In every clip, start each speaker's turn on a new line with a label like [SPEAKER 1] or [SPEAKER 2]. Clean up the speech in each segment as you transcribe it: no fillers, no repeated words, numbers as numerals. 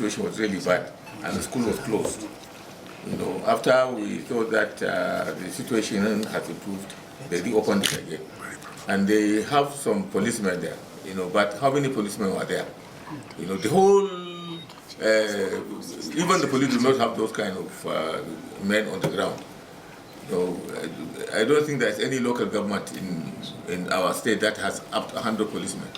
[SPEAKER 1] situation was really bad, and the school was closed. After we thought that the situation has improved, they reopened it again. And they have some policemen there, but how many policemen were there? The whole, even the police do not have those kind of men on the ground. I don't think there's any local government in our state that has up to 100 policemen.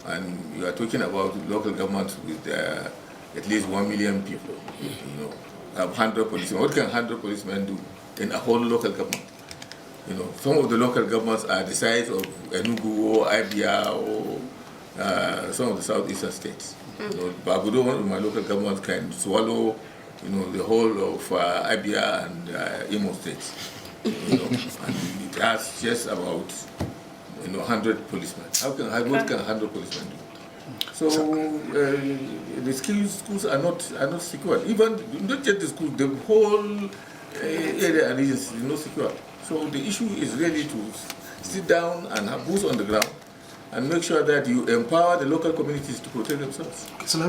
[SPEAKER 1] And you are talking about local governments with at least 1 million people. Have 100 policemen. What can 100 policemen do in a whole local government? Some of the local governments are the size of Enugu or Abia or some of the southeastern states. Babudo, one of my local governments, can swallow the whole of Abia and Imo states. And it has just about 100 policemen. What can 100 policemen do? So the schools are not secure. Even not just the school, the whole area and regions is not secure. So the issue is really to sit down and have boots on the ground and make sure that you empower the local communities to protect themselves.
[SPEAKER 2] So,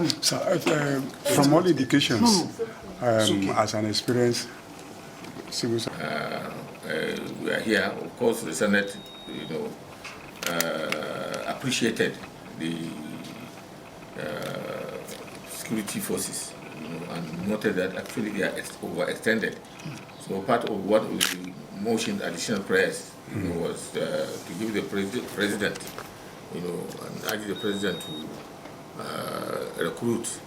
[SPEAKER 2] from all indications, as an experienced civil servant,
[SPEAKER 1] we are here. Of course, the Senate, appreciated the security forces, and noted that actually they are overextended. So part of what we motioned additional prayers, was to give the president, and urge the president to recruit,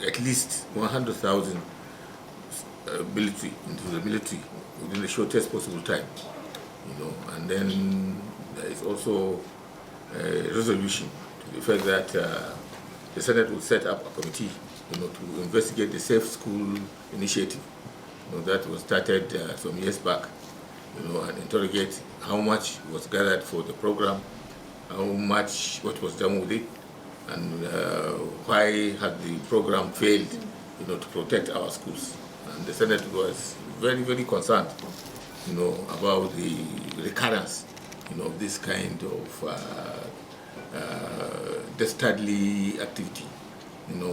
[SPEAKER 1] at least 100,000 military into the military within the shortest possible time, and then there is also a resolution to the effect that the Senate will set up a committee, to investigate the Safe School initiative, that was started some years back, and interrogate how much was gathered for the program, what was done with it, and why had the program failed, to protect our schools. And the Senate was very, very concerned, about the recurrence, of this kind of dastardly activity.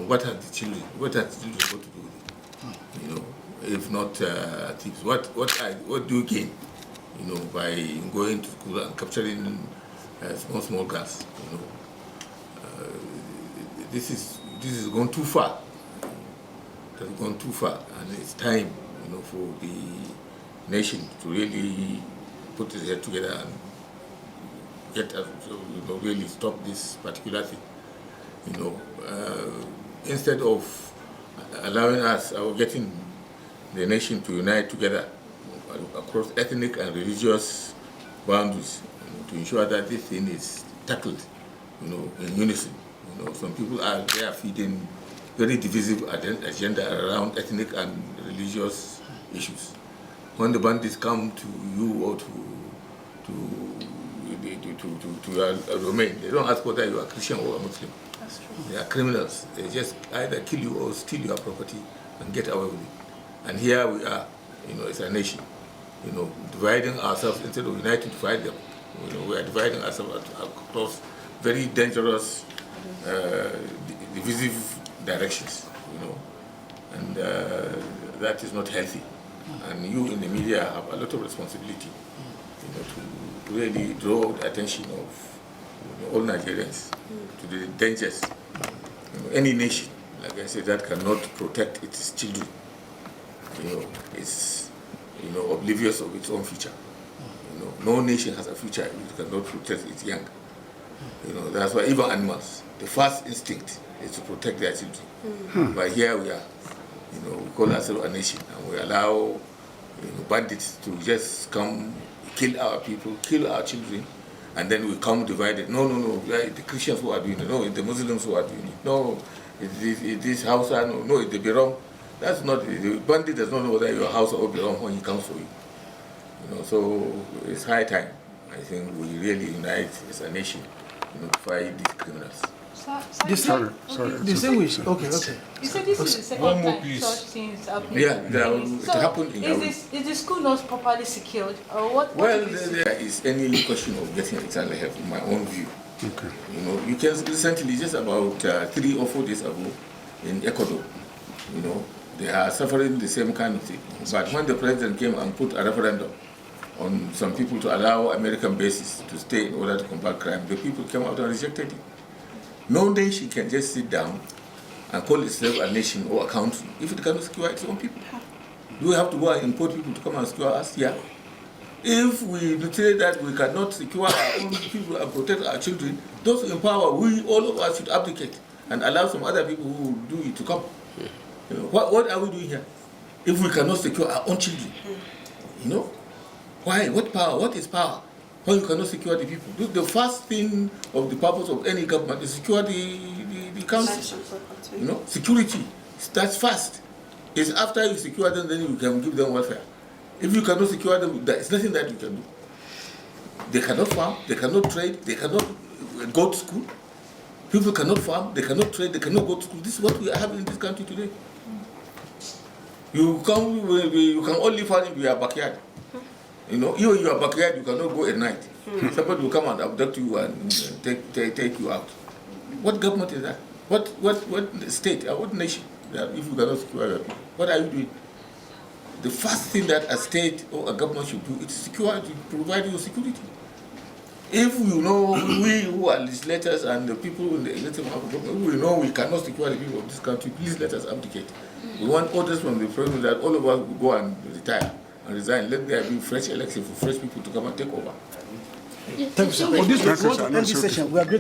[SPEAKER 1] What are the children got to do with it? If not thieves, what do you gain, by going to school and capturing small guns? This is gone too far. It has gone too far, and it's time, for the nation to really put its head together and get us, really stop this particular thing. Instead of allowing us or getting the nation to unite together across ethnic and religious boundaries, to ensure that this thing is tackled, in unison. Some people are there feeding very divisive agenda around ethnic and religious issues. When the bandits come to you or to your domain, they don't ask whether you are Christian or a Muslim.
[SPEAKER 3] That's true.
[SPEAKER 1] They are criminals. They just either kill you or steal your property and get away with it. And here we are, as a nation, dividing ourselves instead of uniting to fight them. We are dividing ourselves across very dangerous, divisive directions, and that is not healthy. And you in the media have a lot of responsibility, to really draw the attention of all Nigerians to the dangers. Any nation, like I said, that cannot protect its children, is oblivious of its own future. No nation has a future if it cannot protect its young. That's why even animals, the first instinct is to protect their children. But here we are, we call ourselves a nation, and we allow bandits to just come, kill our people, kill our children, and then we come divided. No, it's the Christians who are doing it. No, it's the Muslims who are doing it. No, it's this Hausa. No, it's the Birom. That's not, the bandit does not know whether you're Hausa or Birom when he comes for you. So it's high time, I think, we really unite as a nation, to fight these criminals.
[SPEAKER 2] Distinguished.
[SPEAKER 3] Okay. You said this is the second time such things happen.
[SPEAKER 1] Yeah, it happened in
[SPEAKER 3] is the school not properly secured, or what?
[SPEAKER 1] Well, there is any question of getting external help, in my own view.
[SPEAKER 2] Okay.
[SPEAKER 1] You know, you can recently, just about 3 or 4 days ago, in Ecuador, you know, they are suffering the same kind of thing. But when the president came and put a referendum on some people to allow American bases to stay in order to combat crime, the people came out and rejected it. No nation can just sit down and call itself a nation or a country if it cannot secure its own people. Do we have to go and import people to come and secure us? Yeah. If we say that we cannot secure our own people and protect our children, those in power, all of us should abdicate and allow some other people who will do it to come. You know, what are we doing here? If we cannot secure our own children, you know, why? What power? What is power? When you cannot secure the people? Look, the first thing of the purpose of any government is secure the country. You know, security starts first. It's after you secure them, then you can give them welfare. If you cannot secure them, there is nothing that you can do. They cannot farm, they cannot trade, they cannot go to school. People cannot farm, they cannot trade, they cannot go to school. This is what we have in this country today. You can only farm in your backyard. You know, even in your backyard, you cannot go at night. Somebody will come and abduct you and take you out. What government is that? What state, what nation, if you cannot secure your people? What are you doing? The first thing that a state or a government should do is secure, to provide you security. If you know, we who are legislators and the people in the executive government, we know we cannot secure the people of this country, please let us abdicate. We want orders from the president that all of us will go and retire and resign. Let there be fresh election for fresh people to come and take over.
[SPEAKER 4] Thank you, sir. For this, we want to end this session. We are